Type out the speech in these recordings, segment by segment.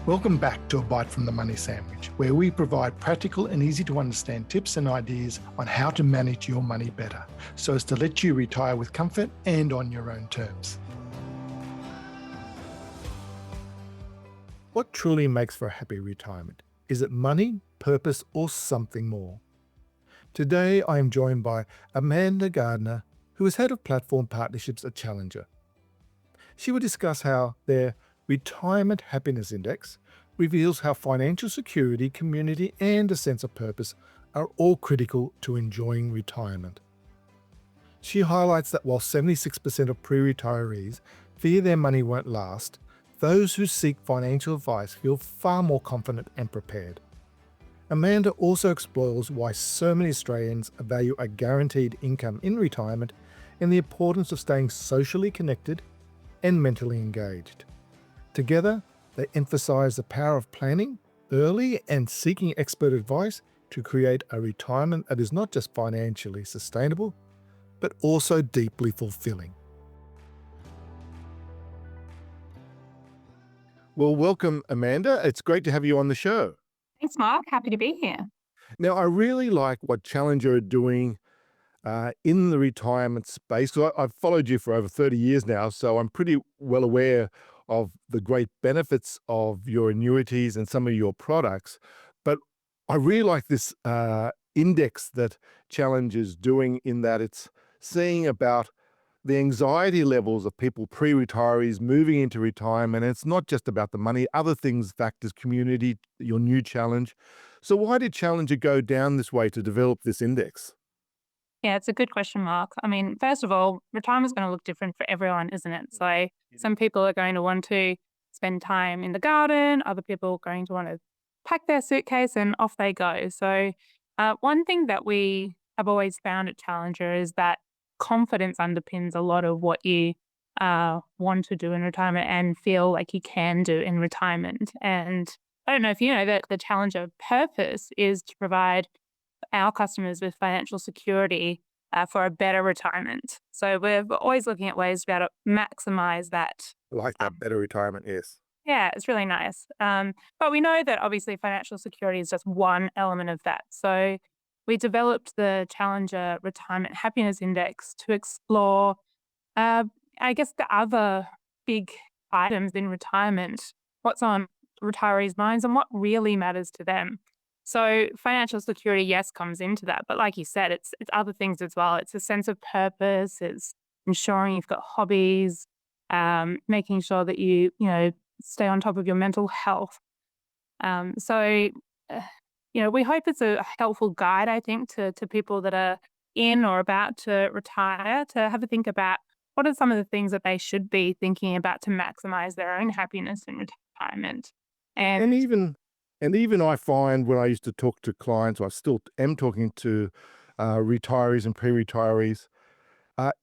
Welcome back to A Bite from the Money Sandwich, where we provide practical and easy to understand tips and ideas on how to manage your money better, so as to let you retire with comfort and on your own terms. What truly makes for a happy retirement? Is it money, purpose, or something more? Today, I am joined by Amanda Gardner, who is Head of Platform Partnerships at Challenger. She will discuss how their Retirement Happiness Index reveals how financial security, community, and a sense of purpose are all critical to enjoying retirement. She highlights that while 76% of pre-retirees fear their money won't last, those who seek financial advice feel far more confident and prepared. Amanda also explores why so many Australians value a guaranteed income in retirement and the importance of staying socially connected and mentally engaged. Together, they emphasise the power of planning early and seeking expert advice to create a retirement that is not just financially sustainable, but also deeply fulfilling. Well, welcome, Amanda. It's great to have you on the show. Thanks, Mark. Happy to be here. Now, I really like what Challenger are doing in the retirement space. So I've followed you for over 30 years now, so I'm pretty well aware of the great benefits of your annuities and some of your products. But I really like this index that Challenger's doing, in that it's seeing about the anxiety levels of people, pre-retirees moving into retirement. And it's not just about the money, other things, factors, community, your new challenge. So why did Challenger go down this way to develop this index? Yeah, it's a good question, Mark. I mean, first of all, retirement's going to look different for everyone, isn't it? So some people are going to want to spend time in the garden, other people are going to want to pack their suitcase and off they go. So one thing that we have always found at Challenger is that confidence underpins a lot of what you want to do in retirement and feel like you can do in retirement. And I don't know if you know that the Challenger purpose is to provide our customers with financial security for a better retirement. So we're always looking at ways to be able to maximize that. I like that, better retirement, yes. Yeah, it's really nice. But we know that obviously financial security is just one element of that. So we developed the Challenger Retirement Happiness Index to explore, I guess, the other big items in retirement, what's on retirees' minds and what really matters to them. So financial security, yes, comes into that. But like you said, it's other things as well. It's a sense of purpose. It's ensuring you've got hobbies, making sure that you stay on top of your mental health. So we hope it's a helpful guide, I think, to people that are in or about to retire, to have a think about what are some of the things that they should be thinking about to maximize their own happiness in retirement. And even I find, when I used to talk to clients, or I still am talking to retirees and pre-retirees,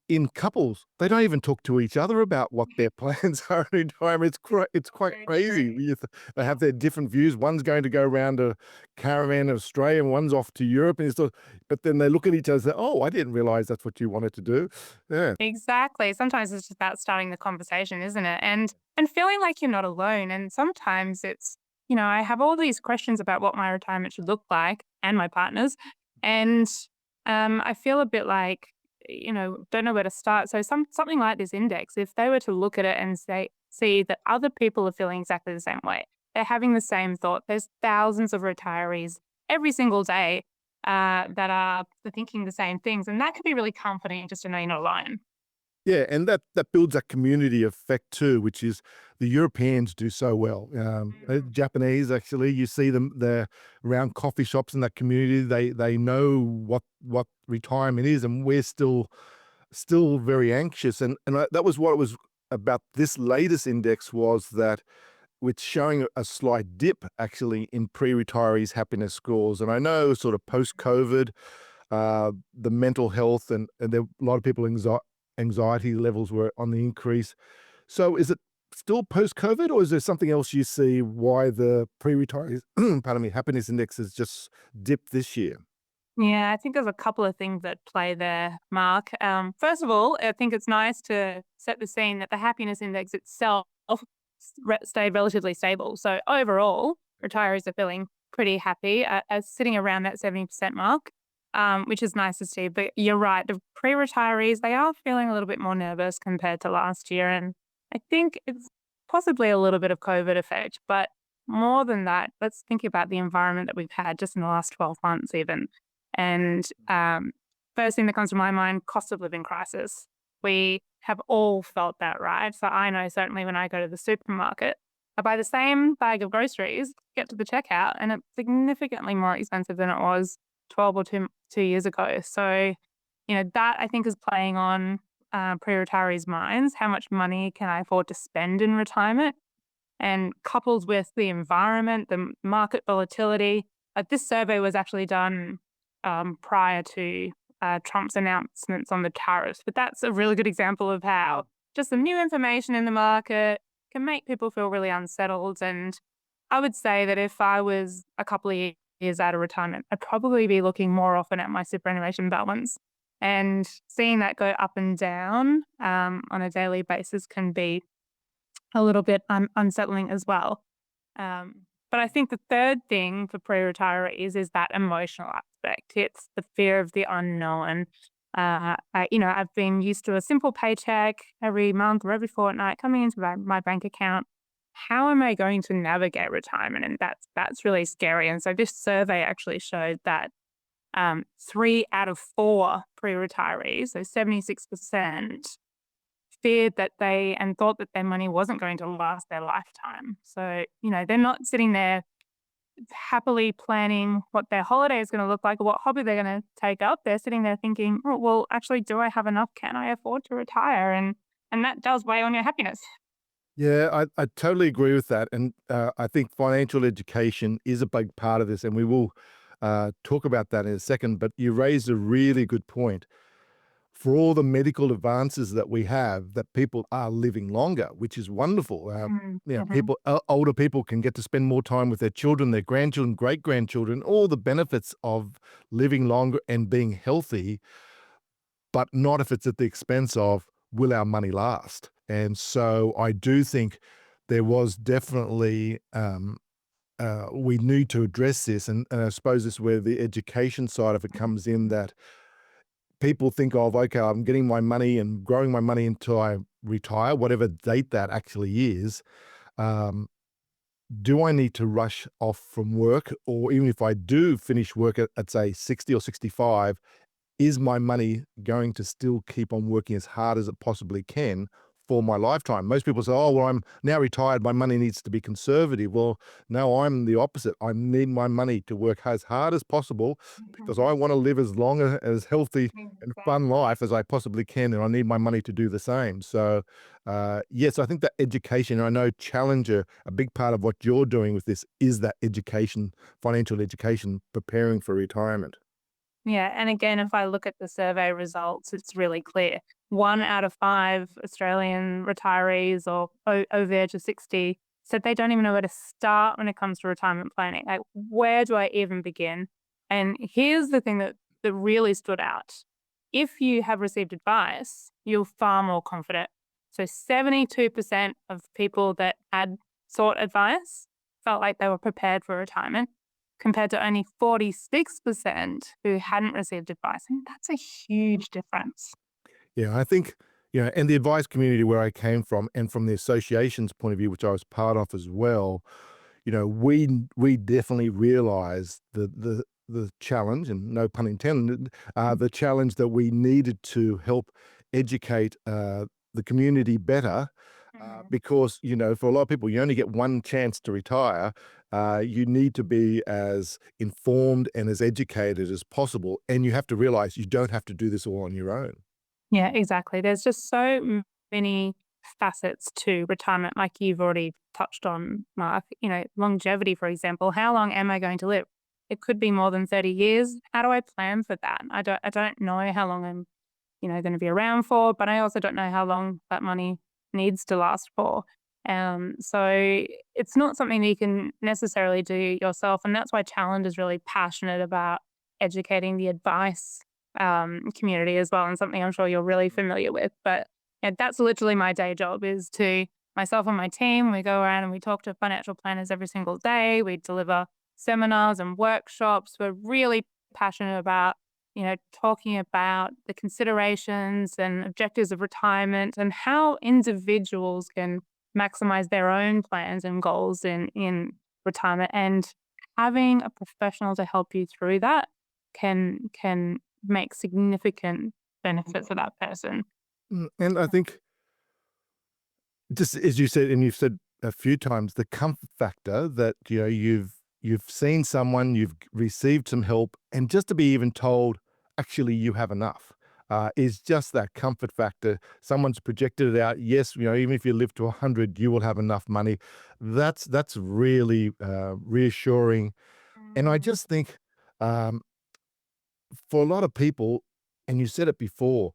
in couples, they don't even talk to each other about what their plans are in retirement. It's quite crazy. They have their different views. One's going to go around a caravan in Australia, and one's off to Europe. But then they look at each other and say, "Oh, I didn't realize that's what you wanted to do." Yeah. Exactly. Sometimes it's just about starting the conversation, isn't it? And feeling like you're not alone. And sometimes it's, I have all these questions about what my retirement should look like, and my partner's. And I feel a bit like, don't know where to start. So something like this index, if they were to look at it and see that other people are feeling exactly the same way, they're having the same thought. There's thousands of retirees every single day that are thinking the same things. And that can be really comforting, just to know you're not alone. Yeah, and that builds that community effect too, which is the Europeans do so well. Japanese, actually, you see them there around coffee shops in that community. They know what retirement is, and we're still very anxious. And that was what it was about. This latest index was that it's showing a slight dip actually in pre-retirees' happiness scores. And I know, sort of post-COVID, the mental health and there a lot of people anxiety levels were on the increase. So is it still post-COVID, or is there something else you see why the pre-retirees, pardon me, happiness index has just dipped this year? Yeah, I think there's a couple of things that play there, Mark. First of all, I think it's nice to set the scene that the happiness index itself stayed relatively stable. So overall, retirees are feeling pretty happy as sitting around that 70% mark, which is nice to see. But you're right, the pre-retirees, they are feeling a little bit more nervous compared to last year. And I think it's possibly a little bit of COVID effect. But more than that, let's think about the environment that we've had just in the last 12 months even. And first thing that comes to my mind, cost of living crisis. We have all felt that, right? So I know certainly when I go to the supermarket, I buy the same bag of groceries, get to the checkout, and it's significantly more expensive than it was 12 or 2 years ago. So, that I think is playing on pre-retirees' minds. How much money can I afford to spend in retirement? And coupled with the environment, the market volatility. This survey was actually done prior to Trump's announcements on the tariffs, but that's a really good example of how just some new information in the market can make people feel really unsettled. And I would say that if I was a couple of years out of retirement, I'd probably be looking more often at my superannuation balance. And seeing that go up and down on a daily basis can be a little bit unsettling as well. But I think the third thing for pre-retirees is that emotional aspect. It's the fear of the unknown. I've been used to a simple paycheck every month or every fortnight coming into my bank account. How am I going to navigate retirement? And that's really scary. And so this survey actually showed that 3 out of 4 pre-retirees, so 76%, feared that they and thought that their money wasn't going to last their lifetime. So, they're not sitting there happily planning what their holiday is going to look like or what hobby they're going to take up. They're sitting there thinking, oh, well, actually, do I have enough? Can I afford to retire? And that does weigh on your happiness. Yeah, I totally agree with that. And I think financial education is a big part of this. And we will talk about that in a second. But you raised a really good point. For all the medical advances that we have, that people are living longer, which is wonderful. Mm-hmm. Older people can get to spend more time with their children, their grandchildren, great grandchildren, all the benefits of living longer and being healthy, but not if it's at the expense of will our money last? And so I do think there was definitely we need to address this, and I suppose this is where the education side of it comes in, that people think of, okay, I'm getting my money and growing my money until I retire, whatever date that actually is. Um, do I need to rush off from work? Or even if I do finish work at say 60 or 65, is my money going to still keep on working as hard as it possibly can for my lifetime? Most people say, oh, well, I'm now retired, my money needs to be conservative. Well, no, I'm the opposite. I need my money to work as hard as possible because I want to live as long as healthy and fun life as I possibly can, and I need my money to do the same. So, yes, I think that education, and I know Challenger, a big part of what you're doing with this is that education, financial education, preparing for retirement. Yeah, and again, if I look at the survey results, it's really clear. 1 out of 5 Australian retirees or over the age of 60 said they don't even know where to start when it comes to retirement planning. Like, where do I even begin? And here's the thing that really stood out. If you have received advice, you're far more confident. So 72% of people that had sought advice felt like they were prepared for retirement compared to only 46% who hadn't received advice. And that's a huge difference. Yeah, I think, and the advice community where I came from and from the association's point of view, which I was part of as well, we definitely realized the challenge, and no pun intended, the challenge that we needed to help educate the community better. Mhm. Because, for a lot of people, you only get one chance to retire. You need to be as informed and as educated as possible. And you have to realize you don't have to do this all on your own. Yeah, exactly. There's just so many facets to retirement, like you've already touched on, Mark. Longevity, for example. How long am I going to live? It could be more than 30 years. How do I plan for that? I don't know how long I'm going to be around for, but I also don't know how long that money needs to last for. So it's not something that you can necessarily do yourself. And that's why Challenge is really passionate about educating the advice community as well, and something I'm sure you're really familiar with. But yeah, that's literally my day job is to myself and my team, we go around and we talk to financial planners every single day. We deliver seminars and workshops. We're really passionate about, talking about the considerations and objectives of retirement and how individuals can maximize their own plans and goals in retirement. And having a professional to help you through that can make significant benefit for that person. And I think, just as you said, and you've said a few times, the comfort factor that you've seen someone, you've received some help, and just to be even told, actually, you have enough, is just that comfort factor. Someone's projected it out. Yes, even if you live to 100, you will have enough money. That's really reassuring. And I Mm, just think, um, for a lot of people, and you said it before,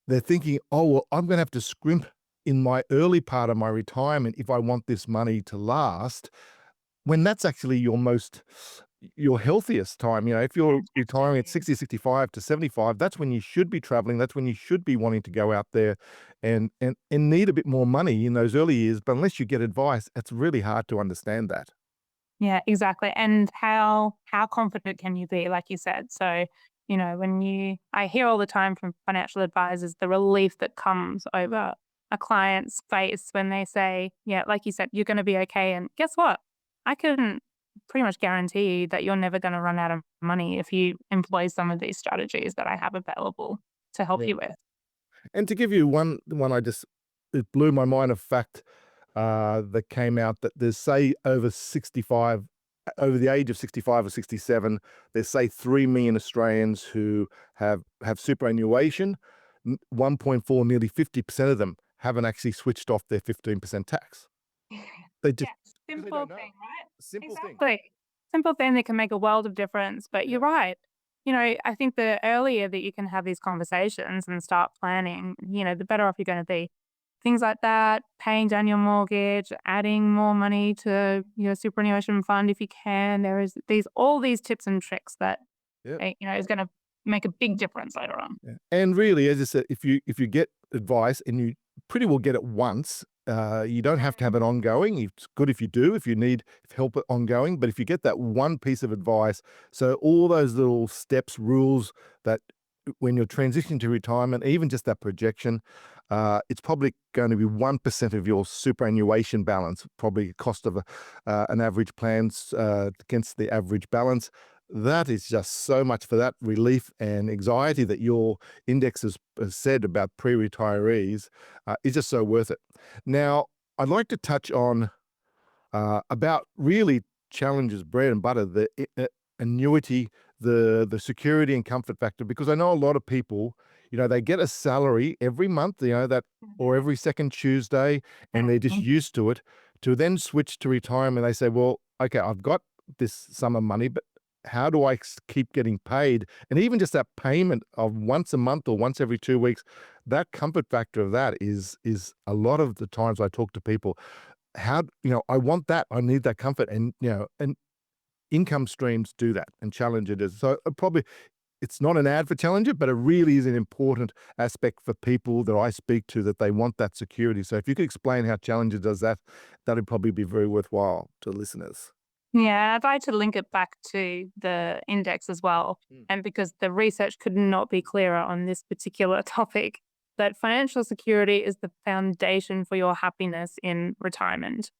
they're thinking, "Oh, well, I'm gonna have to scrimp in my early part of my retirement if I want this money to last," when that's actually your healthiest time. If you're it retiring at definitely 60, is. 65 to 75, that's when you should be traveling, that's when you should be wanting to go out there and need a bit more money in those early years, but unless you get advice, it's really hard to understand that. Yeah, exactly. And how confident can you be, like you said? So, I hear all the time from financial advisors the relief that comes over a client's face when they say, yeah, like you said, you're going to be okay. And guess what? I can pretty much guarantee you that you're never going to run out of money if you employ some of these strategies that I have available to help Yeah. you with. And to give you one it blew my mind, a fact, that came out, that there's, say, over 65, over the age of 65 or 67, there's, say, 3 million Australians who have superannuation. 1.4, nearly 50% of them haven't actually switched off their 15% tax. They just Yeah, 'cause they simple don't know. thing, right? Simple thing. Exactly. Simple thing that can make a world of difference, but you're Yep. right. I think the earlier that you can have these conversations and start planning, the better off you're gonna be. Things like that, paying down your mortgage, adding more money to your superannuation fund if you can. There is all these tips and tricks that, Yep. is gonna make a big difference later on. Yeah. And really, as I said, if you get advice, and you pretty well get it once, you don't have to have it ongoing. It's good if you do, if you need help ongoing. But if you get that one piece of advice, so all those little steps, rules that when you're transitioning to retirement, even just that projection, it's probably going to be 1% of your superannuation balance, probably cost of an average plan's against the average balance. That is just so much for that relief and anxiety that your index has said about pre-retirees, is just so worth it. Now, I'd like to touch on, about really challenges bread and butter, the annuity, the security and comfort factor, because I know a lot of people, they get a salary every month, that, or Mhm. every second Tuesday, and they're just Mhm. used to it. To then switch to retirement, they say, "Well, okay, I've got this sum of money, but how do I keep getting paid?" And even just that payment of once a month or once every 2 weeks, that comfort factor of that is a lot of the times I talk to people, I want that, I need that comfort, and income streams do that, and Challenger does. So, probably it's not an ad for Challenger, but it really is an important aspect for people that I speak to, that they want that security. So if you could explain how Challenger does that, that'd probably be very worthwhile to listeners. Yeah, I'd like to link it back to the index as well. Mm. And because the research could not be clearer on this particular topic, that financial security is the foundation for your happiness in retirement.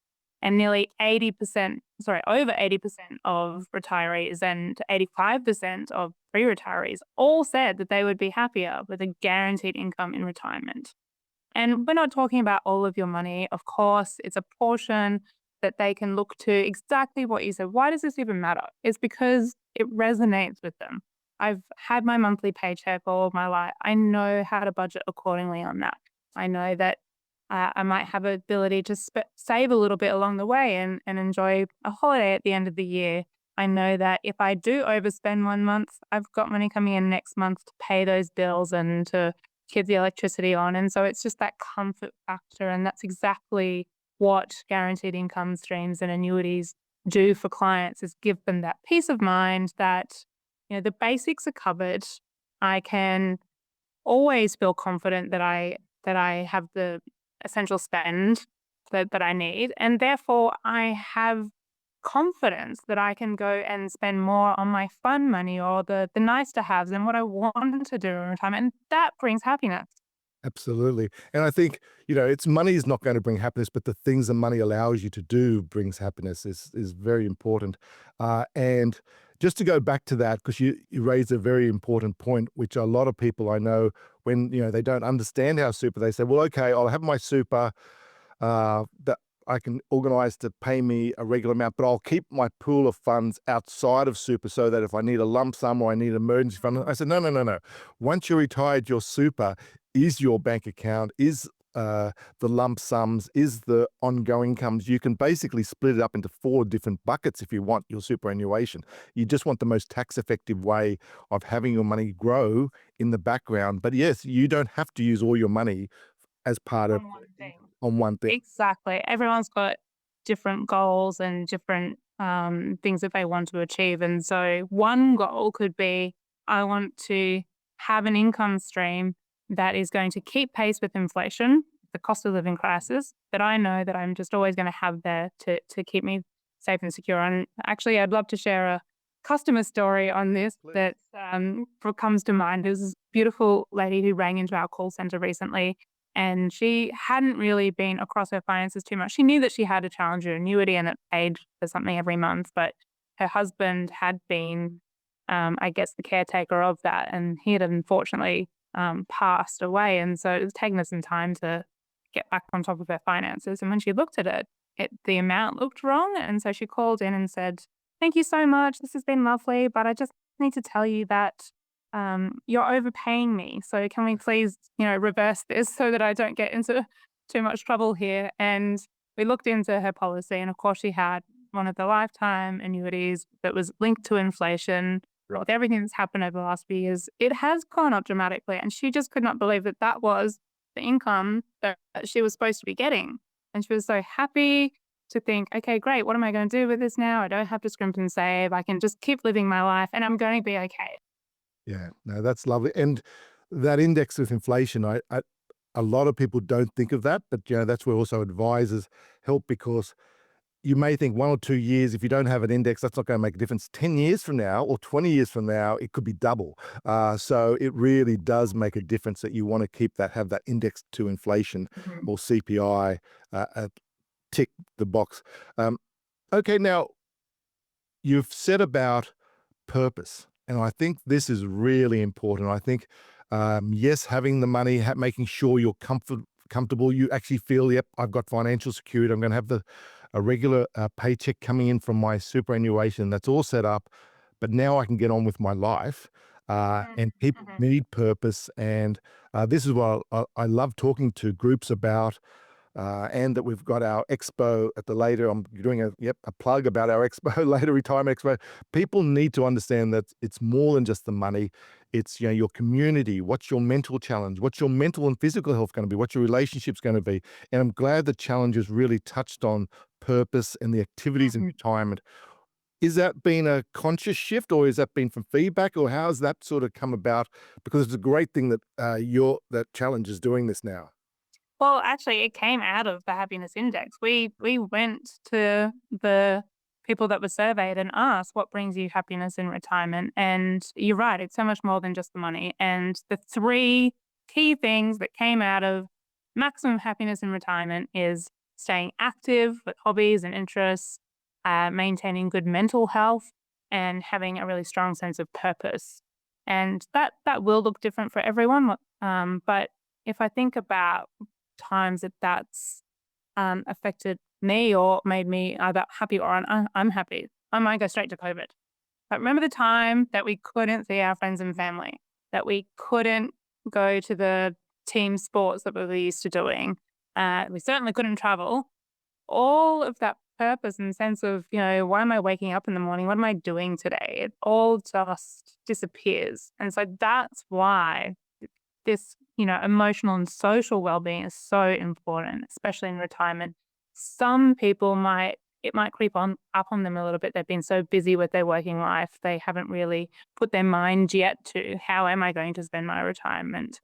And nearly 80%, sorry, over 80% of retirees and 85% of pre retirees all said that they would be happier with a guaranteed income in retirement. And we're not talking about all of your money. Of course, it's a portion that they can look to exactly what you said. Why does this even matter? It's because it resonates with them. I've had my monthly paycheck all of my life. I know how to budget accordingly on that. I know that I might have an ability to save a little bit along the way and enjoy a holiday at the end of the year. I know that if I do overspend 1 month, I've got money coming in next month to pay those bills and to keep the electricity on. And so it's just that comfort factor. And that's exactly what guaranteed income streams and annuities do for clients, is give them that peace of mind that, the basics are covered. I can always feel confident that I have the essential spend that I need. And therefore, I have confidence that I can go and spend more on my fun money or the nice to haves and what I want to do in retirement. And that brings happiness. Absolutely. And I think, it's money is not going to bring happiness, but the things that money allows you to do brings happiness is very important. And just to go back to that, because you raised a very important point, which a lot of people I know, when they don't understand how super, they say, well, okay, I'll have my super that I can organize to pay me a regular amount, but I'll keep my pool of funds outside of super so that if I need a lump sum or I need an emergency fund, I said, no, no, no, no. Once you're retired, your super is your bank account, is the lump sums, is the ongoing incomes. You can basically split it up into 4 different buckets if you want your superannuation. You just want the most tax effective way of having your money grow in the background. But yes, you don't have to use all your money as part of On one thing. on one thing. Exactly. Everyone's got different goals and different things that they want to achieve. And so one goal could be I want to have an income stream that is going to keep pace with inflation, the cost of living crisis, that I know that I'm just always going to have there to keep me safe and secure. And actually, I'd love to share a customer story on this Please. that comes to mind. There's this beautiful lady who rang into our call center recently, and she hadn't really been across her finances too much. She knew that she had a Challenger annuity and it paid for something every month, but her husband had been, I guess, the caretaker of that, and he had unfortunately passed away. And so it was taking her some time to get back on top of her finances. And when she looked at it, the amount looked wrong. And so she called in and said, "Thank you so much. This has been lovely, but I just need to tell you that you're overpaying me. So can we please, reverse this so that I don't get into too much trouble here?" And we looked into her policy, and of course, she had one of the lifetime annuities that was linked to inflation. Right. With everything that's happened over the last few years, it has gone up dramatically. And she just could not believe that that was the income that she was supposed to be getting. And she was so happy to think, okay, great. What am I going to do with this now? I don't have to scrimp and save. I can just keep living my life and I'm going to be okay. Yeah, no, that's lovely. And that index with inflation, a lot of people don't think of that, but that's where also advisors help, because you may think 1 or 2 years, if you don't have an index, that's not going to make a difference. 10 years from now or 20 years from now, it could be double. So it really does make a difference that you want to have that index to inflation Mhm. or CPI, tick the box. Okay, now you've said about purpose. And I think this is really important. I think, yes, having the money, making sure you're comfortable, you actually feel, yep, I've got financial security. I'm going to have a regular paycheck coming in from my superannuation. That's all set up. But now I can get on with my life. And people Mhm. need purpose. And this is what I love talking to groups about, and that we've got our expo at the later. I'm doing a plug about our expo, later retirement expo. People need to understand that it's more than just the money. It's your community. What's your mental challenge? What's your mental and physical health going to be? What's your relationships going to be? And I'm glad the challenges really touched on purpose and the activities in Mhm. retirement. Is that been a conscious shift, or has that been from feedback, or how has that sort of come about? Because it's a great thing that that challenge is doing this now. Well, actually, it came out of the happiness index. We went to the people that were surveyed and asked, "What brings you happiness in retirement?" And you're right, it's so much more than just the money. And the 3 key things that came out of maximum happiness in retirement is staying active with hobbies and interests, maintaining good mental health, and having a really strong sense of purpose. And that will look different for everyone. But if I think about times that that's affected me or made me either happy or unhappy, I might go straight to COVID. But remember the time that we couldn't see our friends and family, that we couldn't go to the team sports that we were used to doing. We certainly couldn't travel. All of that purpose and sense of, why am I waking up in the morning? What am I doing today? It all just disappears. And so that's why this, emotional and social well-being is so important, especially in retirement. Some people it might creep on up on them a little bit. They've been so busy with their working life, they haven't really put their mind yet to how am I going to spend my retirement.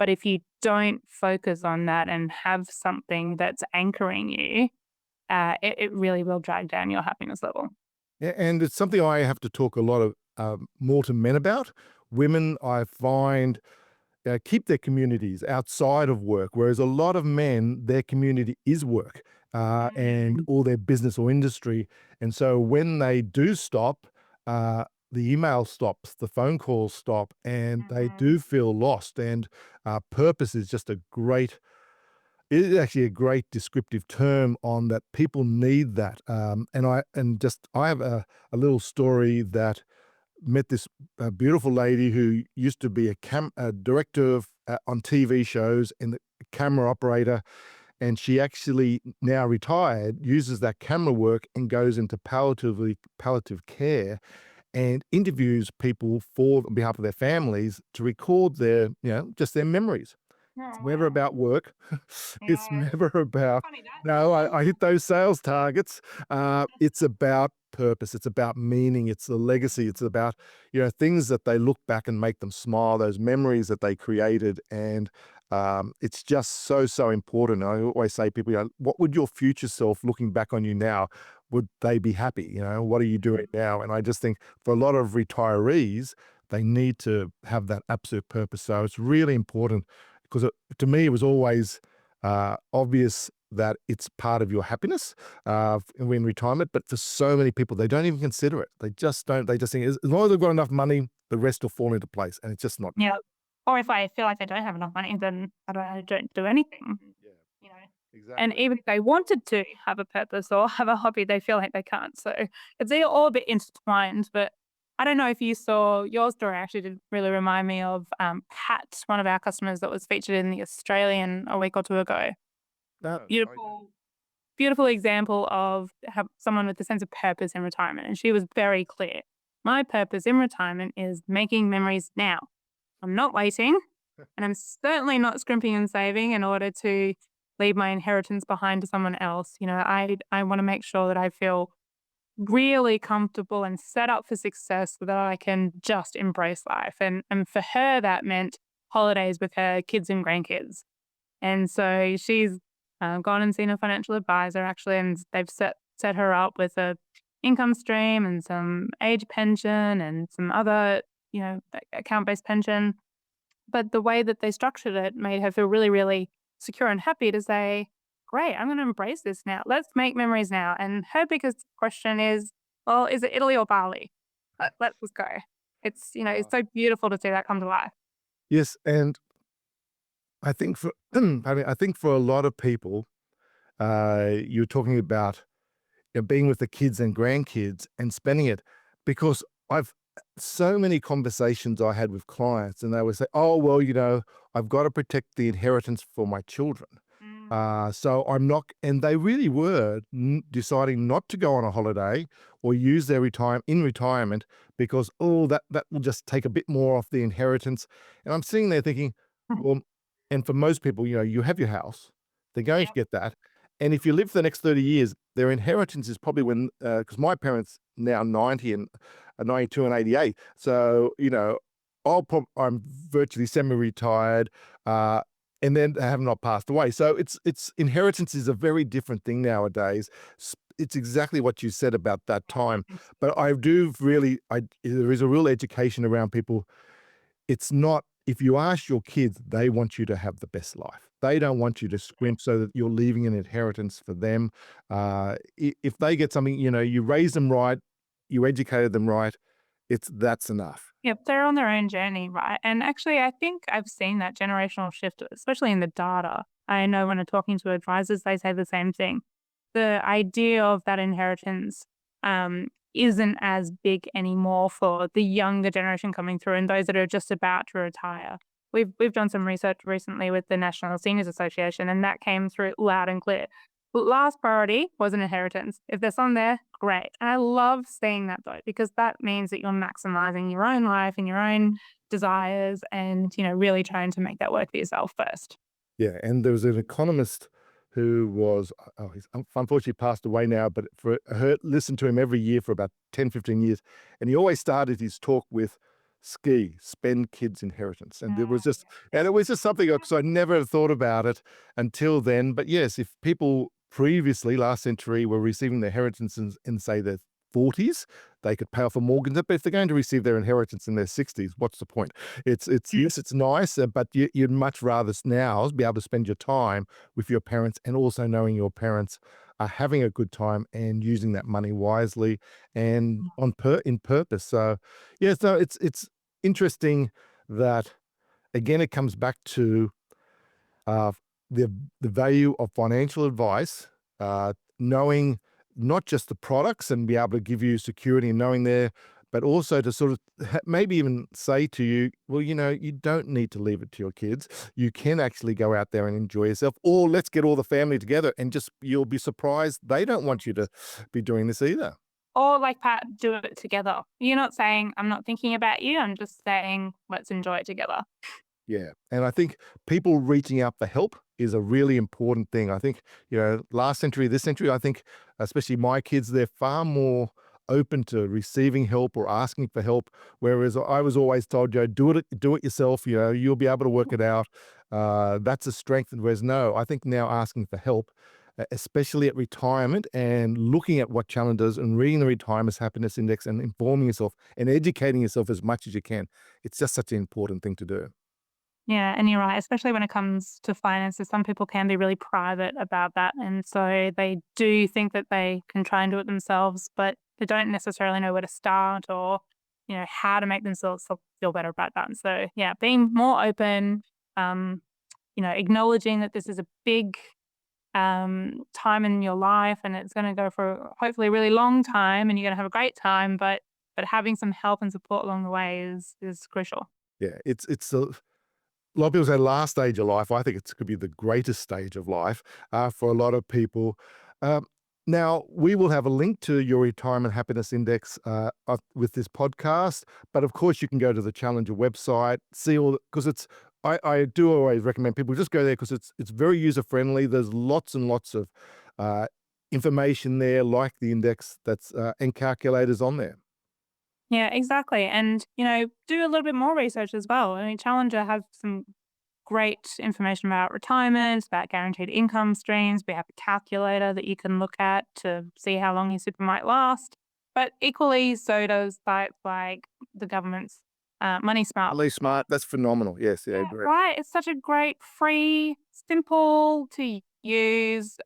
But if you don't focus on that and have something that's anchoring you, it really will drag down your happiness level. And it's something I have to talk a lot of more to men about. Women, I find, keep their communities outside of work, whereas a lot of men, their community is work and all their business or industry. And so when they do stop, the email stops, the phone calls stop, and they Mhm. do feel lost. And purpose is just a great, it is actually a great descriptive term on that. People need that. I have a little story that met this beautiful lady who used to be a director of, on TV shows and the camera operator, and she actually now retired, uses that camera work and goes into palliative care and interviews people for on behalf of their families to record their, just their memories. It's Oh, never wow. about work. It's No, never about, funny that. "No, I hit those sales targets." It's about purpose, it's about meaning, it's the legacy, it's about, things that they look back and make them smile, those memories that they created, and, it's just so, so important. I always say people, "What would your future self looking back on you now, would they be happy?" "What are you doing now?" And I just think for a lot of retirees, they need to have that absolute purpose. So it's really important because to me, it was always obvious that it's part of your happiness in retirement. But for so many people, they don't even consider it. They just don't. They just think as long as they've got enough money, the rest will fall into place. And it's just not. Yeah. Or if I feel like I don't have enough money, then I don't do anything, Yeah, you know? And exactly. even if they wanted to have a purpose or have a hobby, they feel like they can't. So it's all a bit intertwined. But I don't know if you saw your story actually did really remind me of Pat, one of our customers that was featured in the Australian a week or two ago. No, I don't. Beautiful, beautiful example of someone with a sense of purpose in retirement. And she was very clear. My purpose in retirement is making memories now. I'm not waiting, and I'm certainly not scrimping and saving in order to leave my inheritance behind to someone else. I want to make sure that I feel really comfortable and set up for success so that I can just embrace life. And for her, that meant holidays with her kids and grandkids. And so she's gone and seen a financial advisor actually, and they've set her up with a income stream and some age pension and some other, account based pension. But the way that they structured it made her feel really, really secure and happy to say, "Great, I'm gonna embrace this now. Let's make memories now." And her biggest question is, well, is it Italy or Bali? Let's go. It's Uh, so beautiful to see that come to life. yes, and I think for I think for a lot of people, you're talking about being with the kids and grandkids and spending it because I've so many conversations I had with clients and they would say, "Oh, well, I've got to protect the inheritance for my children." Mm. So I'm not, and they really were deciding not to go on a holiday or use their retirement because, oh, that will just take a bit more off the inheritance. And I'm sitting there thinking, well, and for most people, you have your house, they're going to Yep. get that. And if you live for the next 30 years, their inheritance is probably when, because my parents now 90 and 92 and 88. So, I'm virtually semi-retired. Uh, and then they have not passed away. So it's inheritance is a very different thing nowadays. It's exactly what you said about that time. But I do really, there is a real education around people. It's not, if you ask your kids, they want you to have the best life. They don't want you to scrimp so that you're leaving an inheritance for them. If they get something, you raise them right, you educated them right, that's enough. Yep, they're on their own journey, right? And actually, I think I've seen that generational shift, especially in the data. I know when I'm talking to advisors, they say the same thing. The idea of that inheritance isn't as big anymore for the younger generation coming through and those that are just about to retire. We've done some research recently with the National Seniors Association, and that came through loud and clear. Last priority was an inheritance. If there's some there, great. And I love seeing that though, because that means that you're maximizing your own life and your own desires and, really trying to make that work for yourself first. Yeah, and there was an economist who was, he's unfortunately passed away now, but listened to him every year for about 10, 15 years. And he always started his talk with ski, spend kids' inheritance. And it Mm, was just, and it was just something because I never had thought about it until then. But yes, if people previously, last century, were receiving their inheritance in say, their 40s, they could pay off a mortgage. But if they're going to receive their inheritance in their 60s, what's the point? It's yes, it's nice, but you'd much rather now be able to spend your time with your parents and also knowing your parents are having a good time and using that money wisely and in purpose. So, yeah, so it's interesting that again it comes back to uh, the the value of financial advice, knowing not just the products and be able to give you security and knowing there, but also to sort of maybe even say to you, well, you don't need to leave it to your kids. You can actually go out there and enjoy yourself, or let's get all the family together and just you'll be surprised they don't want you to be doing this either. or like part do it together. You're not saying, "I'm not thinking about you." I'm just saying, "Let's enjoy it together." Yeah. And I think people reaching out for help is a really important thing. I think, last century, this century, I think, especially my kids, they're far more open to receiving help or asking for help. Whereas I was always told, do it yourself, you'll be able to work it out. That's a strength. And whereas no, I think now asking for help, especially at retirement and looking at what challenges and reading the Retirement Happiness Index and informing yourself and educating yourself as much as you can. It's just such an important thing to do. Yeah, and you're right, especially when it comes to finances. Some people can be really private about that, and so they do think that they can try and do it themselves, but they don't necessarily know where to start or, how to make themselves feel better about that. And so, yeah, being more open, um, acknowledging that this is a big time in your life and it's going to go for hopefully a really long time, and you're going to have a great time, but having some help and support along the way is crucial. Yeah, it's a lot of people say last stage of life. I think it could be the greatest stage of life for a lot of people. Um, Now, we will have a link to your Retirement Happiness Index with this podcast. But of course, you can go to the Challenger website, see all because I do always recommend people just go there because it's very user friendly. There's lots and lots of uh, information there, like the index and calculators on there. Yeah, exactly. And, do a little bit more research as well. I mean, Challenger has some great information about retirement, about guaranteed income streams. We have a calculator that you can look at to see how long your super might last. But equally, so does sites like the government's Money Smart. Really smart. That's phenomenal. Yes, yeah, Yeah, great. right. It's such a great, free, simple to use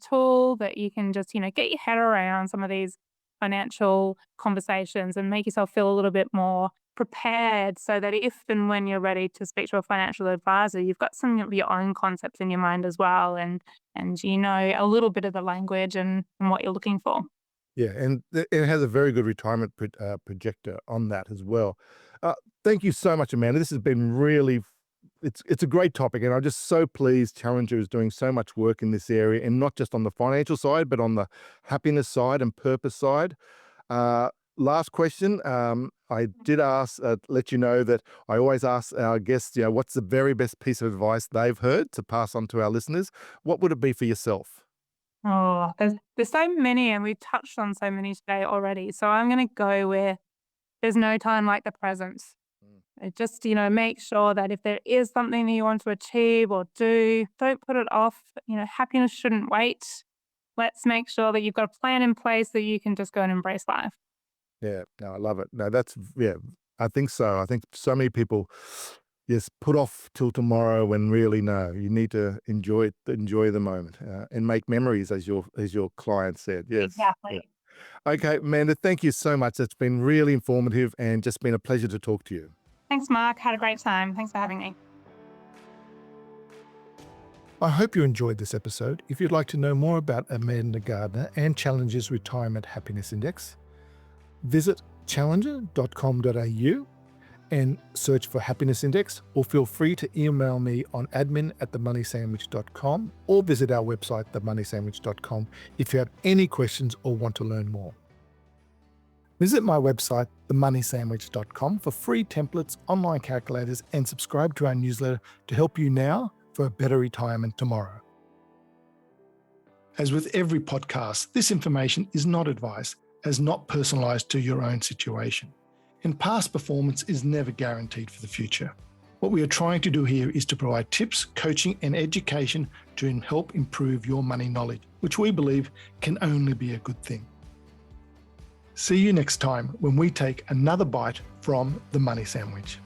tool that you can just, get your head around some of these financial conversations and make yourself feel a little bit more prepared so that if and when you're ready to speak to a financial advisor, you've got some of your own concepts in your mind as well, and a little bit of the language and what you're looking for. Yeah, and it has a very good retirement projector on that as well. Uh, Thank you so much, Amanda. This has been really it's a great topic, and I'm just so pleased Challenger is doing so much work in this area, and not just on the financial side, but on the happiness side and purpose side. Uh, Last question. I did let you know that I always ask our guests, what's the very best piece of advice they've heard to pass on to our listeners? What would it be for yourself? Oh, there's so many, and we've touched on so many today already. So I'm going to go with there's no time like the present. Mm. Just, make sure that if there is something that you want to achieve or do, don't put it off. Happiness shouldn't wait. Let's make sure that you've got a plan in place that you can just go and embrace life. Yeah, no, I love it. No, yeah, I think so. I think so many people just put off till tomorrow when really no, you need to enjoy the moment and make memories, as your client said. Yes. Yeah. Exactly. Okay, Amanda, thank you so much. It's been really informative and just been a pleasure to talk to you. Thanks, Mark. Had a great time. Thanks for having me. I hope you enjoyed this episode. If you'd like to know more about Amanda Gardner and Challenger's Retirement Happiness Index, visit challenger.com.au and search for Happiness Index, or feel free to email me on admin@themoneysandwich.com or visit our website, themoneysandwich.com, if you have any questions or want to learn more. Visit my website, themoneysandwich.com, for free templates, online calculators, and subscribe to our newsletter to help you now for a better retirement tomorrow. As with every podcast, this information is not advice, as not personalized to your own situation. And past performance is never guaranteed for the future. What we are trying to do here is to provide tips, coaching, and education to help improve your money knowledge, which we believe can only be a good thing. See you next time when we take another bite from the money sandwich.